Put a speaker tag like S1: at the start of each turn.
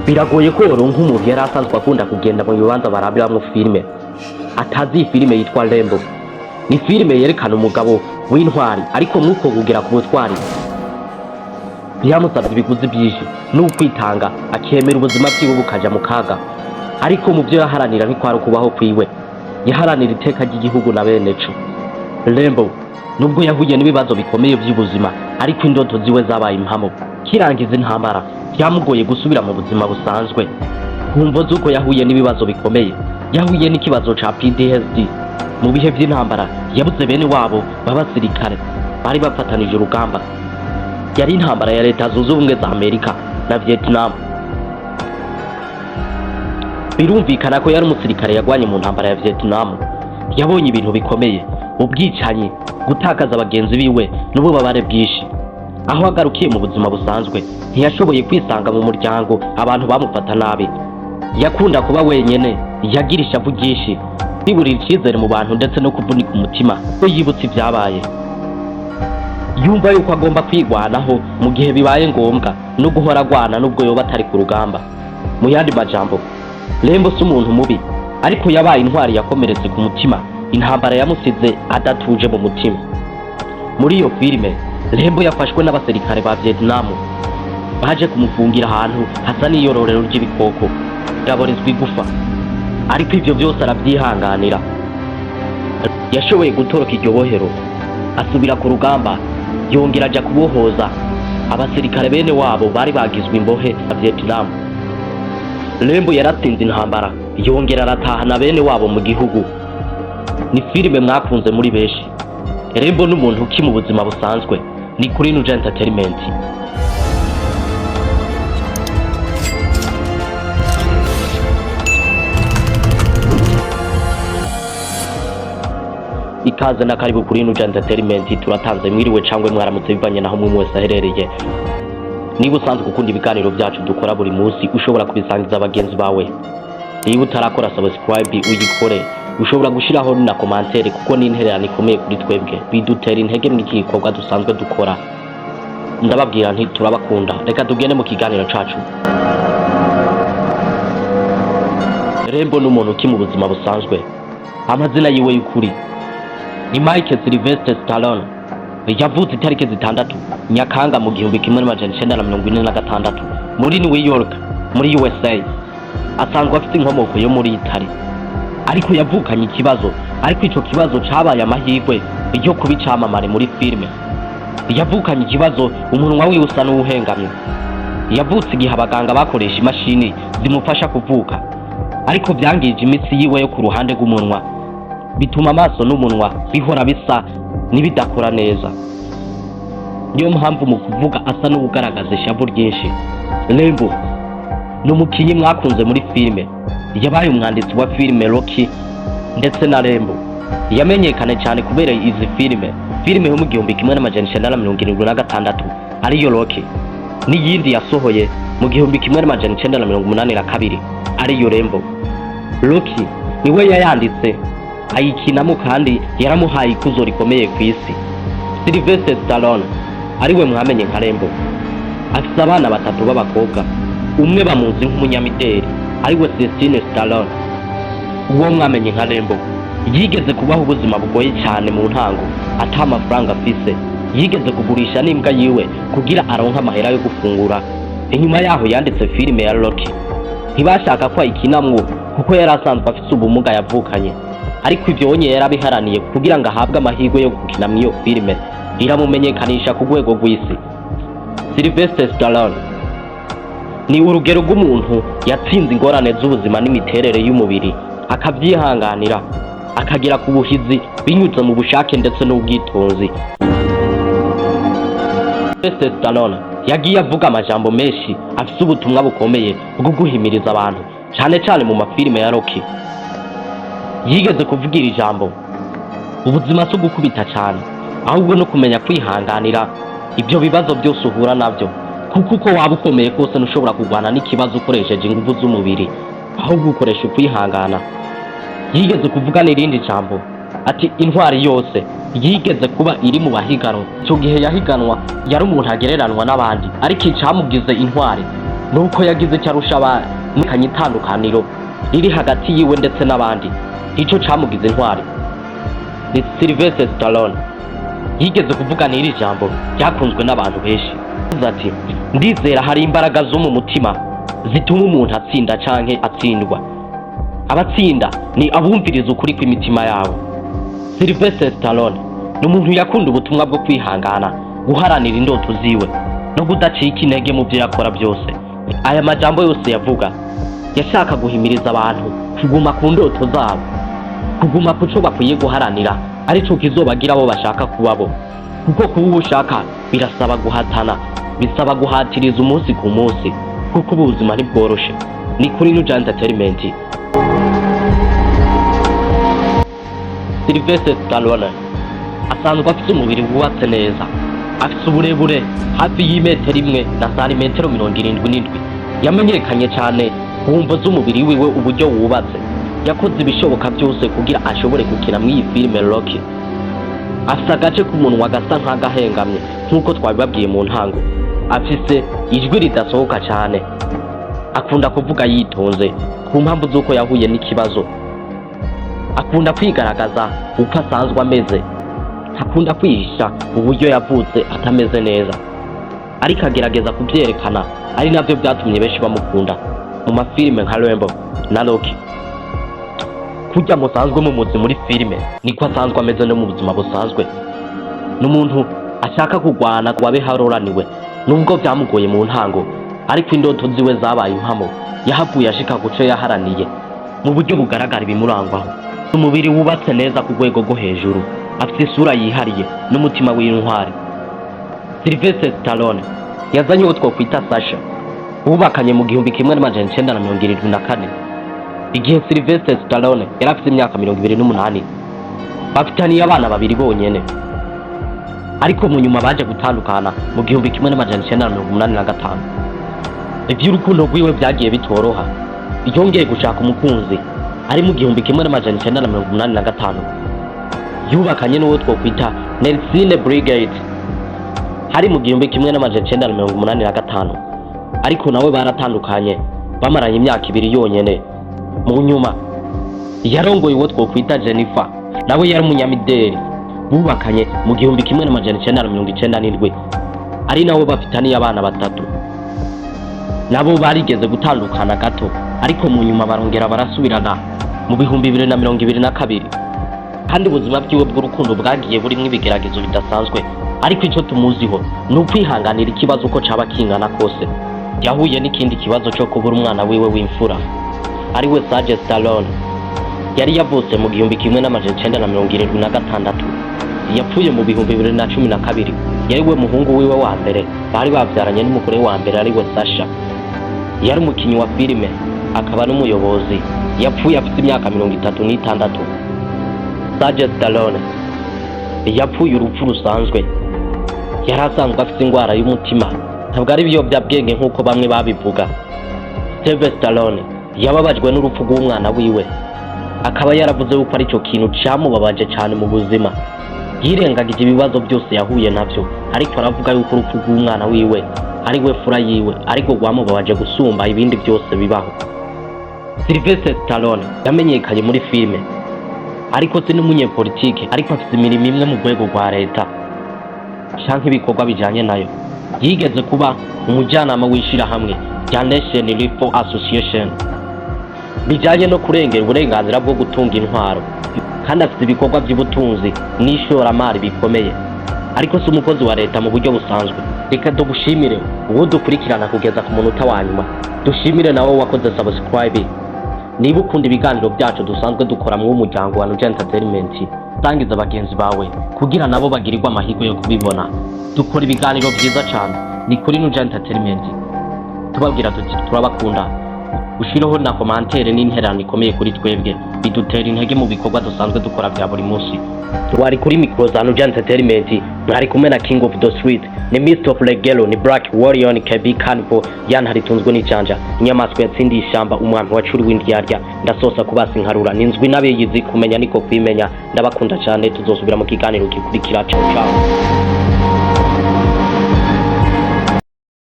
S1: biragoye ko yoronka umuntu yari asanzwe akunda kugenda mu bibanza barabiramwo filime atazi filime yitwa Lembo. Ni filime yerekana umugabo w'intwari ariko mwuko kugera ku butwari byamusabye ibiguzi byinshi n'ukwitanga akemera ubuzima bwiwe bukaja mu kaga, ariko mu byo yaharanira ntikwari kubaho kwiwe, yaharanira iteka ry'igihugu na beneco. Lembo nubwo yahuye n'ibibazo bikomeye by'ubuzima ariko indoto ziwe zabaye impamo. Kirangiza intambara byamugoye gusubira mu buzima busanzwe kumvo z'uko yahuye n'ibibazo bikomeye. Yahuye n'ikibazo ca PTSD mu bihe by'intambara, yabuze bene wabo b'abasirikare bari bafatanije urugamba. Yari intambara ya Leta Zunze Ubumwe za Amerika na Vietnam. Birumvikana ko yari umusirikare yagwanye mu ntambara ya Vietnam. Yabonye ibintu bikomeye, ubwicanyi, gutakaza abagenzi biwe n'ububabare bwinshi. Aho agarukiye mu buzima busanzwe ntiyashoboye kwisanga mu muryango, abantu bamufata nabi. Yakunda kuba wenyene, yagira ishavu ryinshi, biburira icyizere mu bantu ndetse no kuvunika umutima ko yibutse ibyabaye. Yumva yuko agomba kwigwanaho mu gihe bibaye ngombwa no guhora agwana nubwo yoba atari ku rugamba. Mu yandi majambo, Lembo si umuntu mubi, ariko yabaye intwari yakomeretse ku mutima. Intambara yamusize adatuje mu mutima. Muri iyo filime, Lembo yafashwe n'abasirikare ba Vietnam baje kumufungira ahantu hasa n'iyororero ry'ibikoko, gaborizwa igufa, ariko ivyo byose arabyihanganira. Yashoboye gutoroka iryo bohero, asubira ku rugamba, yongera aja kubohoza abasirikare bene wabo bari bagizwe imbohe na Vietnam. Lembo yaratsinze intambara, yongera aratahana bene wabo mu gihugu. Ni filime mwakunze muri benshi. Lembo n'umuntu uki mu buzima busanzwe. Ni kuri Nuja Entertainment. Ikaze na karibu kuri Nuja Entertainment. Turatanze mwiriwe cyangwa mwaramutse bivanye naho mwe mwese aherereye. Niba usanzwe ukunda ibiganiro byacu dukora buri munsi, ushobora kubisangiza abagenzi bawe. Niba utarakora subscribe uyikore, ushobora gushiraho na commentaire kuko ni intererano ikomeye kuri twebwe, bidutera intege mu gikorwa dusanzwe dukora. Ndababwira nti turabakunda. Reka tugende mu kiganiro cacu. Lembo n'umuntu uki mu buzima busanzwe. Amazina yiwe y'ukuri ni Mike Sylvester Stallone. Yavutse itariki 6 Nyakanga mu 1946 muri New York muri USA. Asanzwe afite inkomoko yo muri Italy, ariko yavukanye ikibazo, ariko ico kibazo cabaye amahirwe yo kubicamamare muri filime. Yavukanye ikibazo, umunwa wiwe usa n'uhengamye. Yavutse igihe abaganga bakoresha imashini zimufasha kuvuka, ariko byangije imitsi yiwe yo ku ruhande rw'umunwa, bituma amaso n'umunwa bihora bisa nibidakora neza. Niyo mpamvu mu kuvuga asa n'ugaragaza ishavu ryinshi. Lembo n'umukinyi mwakunze muri filime. Yabaye umwanditsi wa filime Rocky ndetse na Lembo yamenyekane cyane kubera izi filime yo mu 1976 ariyo Rocky, n'iyindi yasohoye mu 1982 ariyo Lembo. Rocky niwe yayanditse ayikinamo kandi yaramuhaye ikuzo rikomeye ku isi. Sylvester Stallone ariwe mwamenye nka Lembo afite abana 3 b'abakobwa. Umwe bamuzi nk'umunyamideli ariwe Sylvester Stallone. Uwo mwamenye nka Lembo yigeze kubaho ubuzima bugoye cyane mu ntango, ata amafaranga afise. Yigeze kugurisha n'imbwa yiwe kugira aronka amahera yo gufungura. Inyuma yaho yanditse filime ya Rocky. Ntibashaka ko ayikinamwo kuko yari asanzwe afite ubumuga yavukanye, ariko ivyo onye yarabiharaniye kugira ngo ahabwe amahirwe yo gukina mu iyo filime, iramumenyekanisha ku rwego rw'isi. Sylvester Stallone ni urugero rw'umuntu yatsinze ingorane z'ubuzima n'imiterere y'umubiri, akabyihanganira, akagera ku buhizi binyuze mu bushake ndetse n'ubwitonzi. Sylvester Stallone yagiye avuga amajambo menshi afite ubutumwa bukomeye bwo guhimiriza abantu, cyane cyane mu mafilime ya Rocky. Yigeze kuvugira ijambo, ubuzima si gukubita cyane, ahubwo no kumenya kwihanganira ibyo bibazo byose uhura nabyo, kuko uko waba ukomeye kose ntushobora kurwana n'ikibazo ukoresheje ingufu z'umubiri, ahubwo ukoresha kwihangana. Yigeze kuvuga n'irindi jambo ati intwari yose yigeze kuba iri mu bahiganwa. Icyo gihe yahiganwa yari umuntu agereranwa n'abandi, ariko icyamugize intwari nuko yagize icyo arusha abandi itandukaniro riri hagati yiwe ndetse n'abandi. Ico camugize intwari ni Sylvester Stallone. Yigeze kuvuga n'iri jambo ryakunzwe n'abantu benshi, ati ndizera hari imbaraga zo mu mutima zituma umuntu atsinda canke atsindwa. Abatsinda ni abumviriza ukuri kw'imitima yabo. Sylvester Stallone ni umuntu yakunda ubutumwa bwo kwihangana, guharanira indoto ziwe no kudacika intege mu byo yakora byose. Aya majambo yose yavuga yashaka guhimiriza abantu kuguma ku ndoto zabo, kuguma ku cyo bakwiye guharanira arico kizobagira abo bashaka kubabo, kuko kuba uwo ushaka birasaba guhatana, bisaba guhatiriza umunsi ku munsi, kuko ubuzima ntibworoshe. Ni kuri Nuja Entertainment. Sylvester Stallone asanzwe afite umubiri wubatse neza, afite uburebure hafi y'imetero imwe na santimetero 77. Yamenyekanye cyane ku mvo z'umubiri wiwe uburyo wubatse. Yakoze ibishoboka byose kugira ashobore gukina mu iyi filime Rocky. Afite agace k'umunwa gasa nk'agahengamye nk'uko twabibabwiye mu ntango. Afise ijwi ridasohoka cyane, akunda kuvuga yitonze ku mpamvu z'uko yahuye n'ikibazo. Akunda kwigaragaza uko asanzwe ameze, akunda kwihisha uburyo yavutse atameze neza, ariko agerageza kubyerekana. Ari navyo byatumye benshi bamukunda mu mafilime nka Rambo na Rocky. Kujya musanzwe mu muzi muri filime niko asanzwe ameze no mu buzima busanzwe. N'umuntu ashaka kugwana kwabe haroraniwe, nubwo byamugoye mu ntango, ariko indoto ziwe zabaye impamo. Yahavuye ashika guco yaharaniye mu buryo bugaragara ibimurangwaho. Umubiri wubatse neza ku rwego rwo hejuru, afite isura yihariye n'umutima w'intwari. Sylvester Stallone yazanye uwo twokwita Sasha, bubakanye mu 1974. Igihe Sylvester Stallone yari afite imyaka 28, bafitaniye abana babiri bonyene, ariko mu nyuma baje gutandukana mu 1985. Ivy'urukundo rwiwe byagiye bitoroha, yongeye gushaka umukunzi ari mu 1985. Yubakanye n'uwo twokwita Nelson Brigade hari mu 1985, ariko nawe baratandukanye bamaranye imyaka 2 yonyene. Mu nyuma yarongoye uwo twokwita Jennifer, nawe yari umunyamideli. Bubakanye mu 1997, ari nawe bafitaniye abana 3. Nabo barigeze gutandukana gato, ariko mu nyuma barongera barasubirana mu 2022. Kandi ubuzima bwiwe bw'urukundo bwagiye burimo ibigeragezo bidasanzwe, ariko icyo tumuziho ni ukwihanganira ikibazo uko caba kingana kose. Yahuye n'ikindi kibazo cyo kubura umwana wiwe w'imfura, ari we Sylvester Stallone. Yari yavutse mu 1976, yapfuye mu 2012. Yari we muhungu wiwe wa mbere bari bavyaranye n'umugore wa mbere, ari we Sasha. Yari umukinyi wa filime akaba n'umuyobozi. Yapfuye afite imyaka 36. Sylvester Stallone yapfuye urupfu rusanzwe. Yari asanzwe afite indwara y'umutima, ntabwo ari ibiyobyabwenge nk'uko bamwe babivuga. Sylvester Stallone yababajwe n'urupfu rw'umwana wiwe, akaba yaravuze yuko ari cyo kintu cyamubabaje cyane mu buzima. Yirengagije ibibazo byose yahuye navyo, ariko aravuga yuko urupfu rw'umwana wiwe ari we fura yiwe, ariko rwamubabaje gusumba ibindi byose bibaho. Sylvester Stallone yamenyekanye muri filime, ariko si n'umunyepolitike, ariko afite imirimo imwe mu rwego rwa leta canke ibikorwa bijanye nayo. Yigeze kuba umujyanama w'ishirahamwe rya Nation Rifle Association bijanye no kurengera uburenganzira bwo gutunga intwaro, kandi afite ibikorwa by'ubutunzi n'ishoramari bikomeye, ariko si umukozi wa leta mu buryo busanzwe. Reka dushimire uwo dukurikirana kugeza ku munota wa nyuma. Dushimire nawe wakoze subscribe. Niba ukunda ibiganiro byacu dusanzwe dukora mu muryango wa Nuja Entertainment, sangiza abagenzi bawe kugira nabo bagirirwa amahirwe yo kubibona. Dukora ibiganiro byiza cyane, ni kuri Nuja Entertainment. Tubabwira tuti turabakunda. Ushireho na commentaire n'interano ikomeye kuri twebwe, bidutera intege mu bikorwa dusanzwe dukora bya buri munsi. Twari kuri micro za Nuja Entertainment, mwari kumwe na King of the Street, ni Mr of Legelo, ni Black Warrior, ni KB Carnival, yantaritunzwe n'icanja, inyamaswa yatsindiye ishamba, umwami wacuriwe indyarya, ndasosa kubasi nkarura, ninzwi n'abeyizi kumenya niko kwimenya. Ndabakunda cyane, tuzosubira mu kiganiro gikurikira. Ciao ciao.